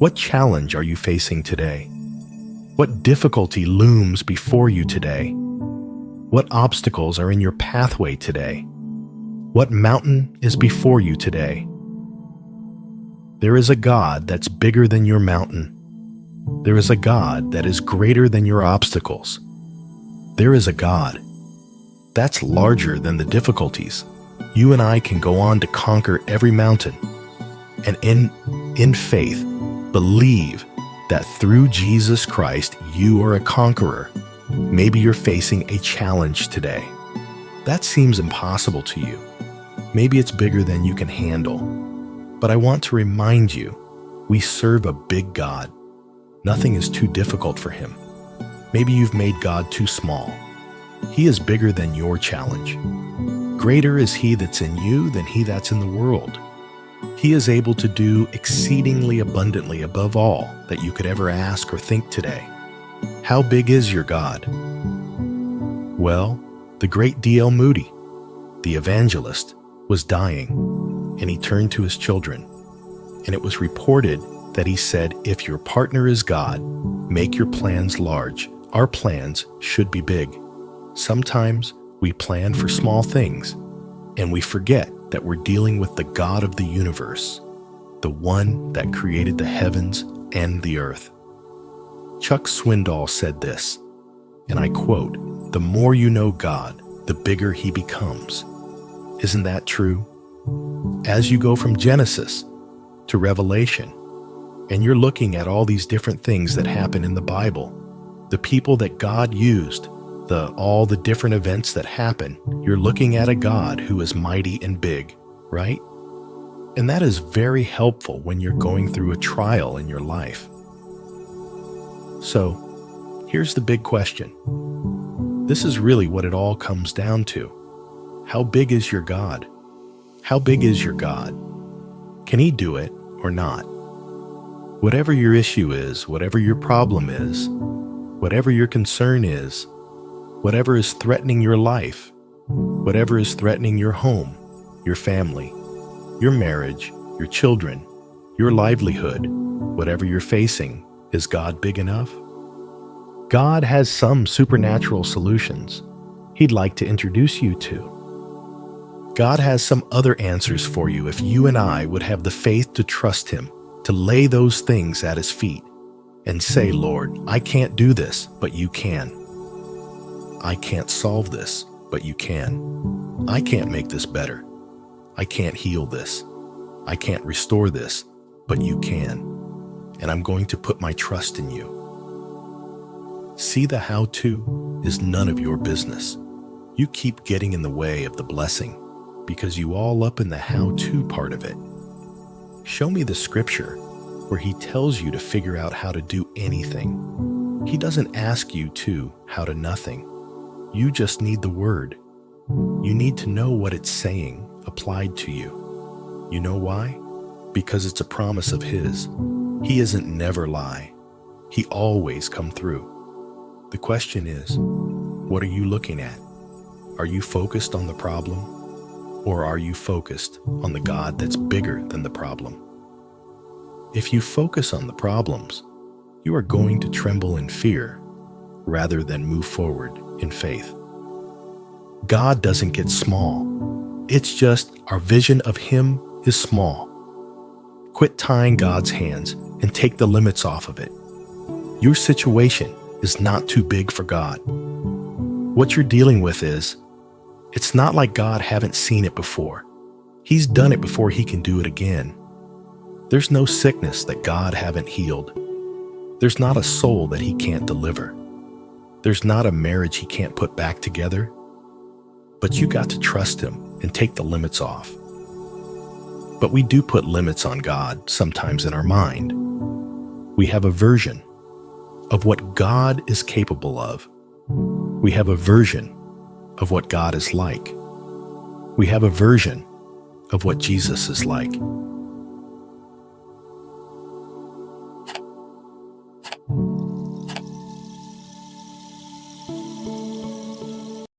What challenge are you facing today? What difficulty looms before you today? What obstacles are in your pathway today? What mountain is before you today? There is a God that's bigger than your mountain. There is a God that is greater than your obstacles. There is a God that's larger than the difficulties. You and I can go on to conquer every mountain. And in faith, believe that through Jesus Christ, you are a conqueror. Maybe you're facing a challenge today. That seems impossible to you. Maybe it's bigger than you can handle. But I want to remind you, we serve a big God. Nothing is too difficult for him. Maybe you've made God too small. He is bigger than your challenge. Greater is he that's in you than he that's in the world. He is able to do exceedingly abundantly above all that you could ever ask or think today. How big is your God? Well, the great D.L. Moody, the evangelist, was dying, and he turned to his children, and it was reported that he said, if your partner is God, make your plans large. Our plans should be big. Sometimes we plan for small things, and we forget that we're dealing with the God of the universe, the one that created the heavens and the earth. Chuck Swindoll said this, and I quote, "The more you know God, the bigger he becomes." Isn't that true? As you go from Genesis to Revelation, and you're looking at all these different things that happen in the Bible, the people that God used, all the different events that happen, you're looking at a God who is mighty and big, right? And that is very helpful when you're going through a trial in your life. So, here's the big question. This is really what it all comes down to. How big is your God? How big is your God? Can he do it or not? Whatever your issue is, whatever your problem is, whatever your concern is, whatever is threatening your life, whatever is threatening your home, your family, your marriage, your children, your livelihood, whatever you're facing, is God big enough? God has some supernatural solutions he'd like to introduce you to. God has some other answers for you if you and I would have the faith to trust him, to lay those things at his feet and say, Lord, I can't do this, but you can. I can't solve this, but you can. I can't make this better. I can't heal this. I can't restore this, but you can. And I'm going to put my trust in you. See, the how-to is none of your business. You keep getting in the way of the blessing because you all up in the how-to part of it. Show me the scripture where he tells you to figure out how to do anything. He doesn't ask you to how to nothing. You just need the word. You need to know what it's saying applied to you. You know why? Because it's a promise of his. He isn't never lie. He always come through. The question is, what are you looking at? Are you focused on the problem? Or are you focused on the God that's bigger than the problem? If you focus on the problems, you are going to tremble in fear rather than move forward in faith. God doesn't get small. It's just our vision of him is small. Quit tying God's hands and take the limits off of it. Your situation is not too big for God. What you're dealing with it's not like God haven't seen it before. He's done it before he can do it again. There's no sickness that God haven't healed. There's not a soul that he can't deliver. There's not a marriage he can't put back together. But you got to trust him and take the limits off. But we do put limits on God sometimes in our mind. We have a version of what God is capable of. We have a version of what God is like. We have a version of what Jesus is like.